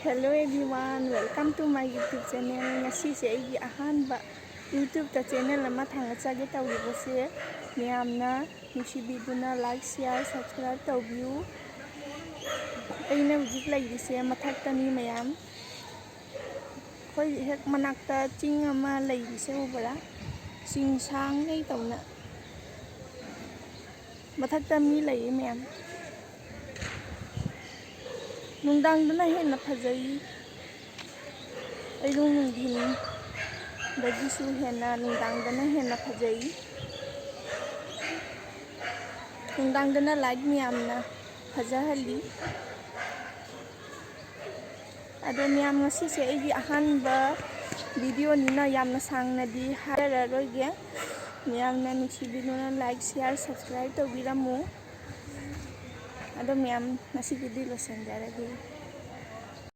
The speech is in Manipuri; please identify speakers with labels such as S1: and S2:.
S1: Hello everyone, welcome to my YouTube channel. Ngasi se aigi ahanba YouTube ta channel ama thangachage tawribase miyamna nusibiduna like, share, subscribe tawbiu. Aina hujik lairise mathaktani mayam. Khoi hek manakta ching ama lairise ubara. Ching sang ngai tawna. Mathakta mi lai mayam. Nungdangdana henna phajai ailung nungdhin dagisu henna nungdangdana henna phajai nungdangdana light miyamna phajahali ado miyam ngasi se aigi ahanba video nina yamna sangnadi hararoige miyamna nuksibiduna like share subscribe tawbiramu ado miyam ngasi gidi losanjarage.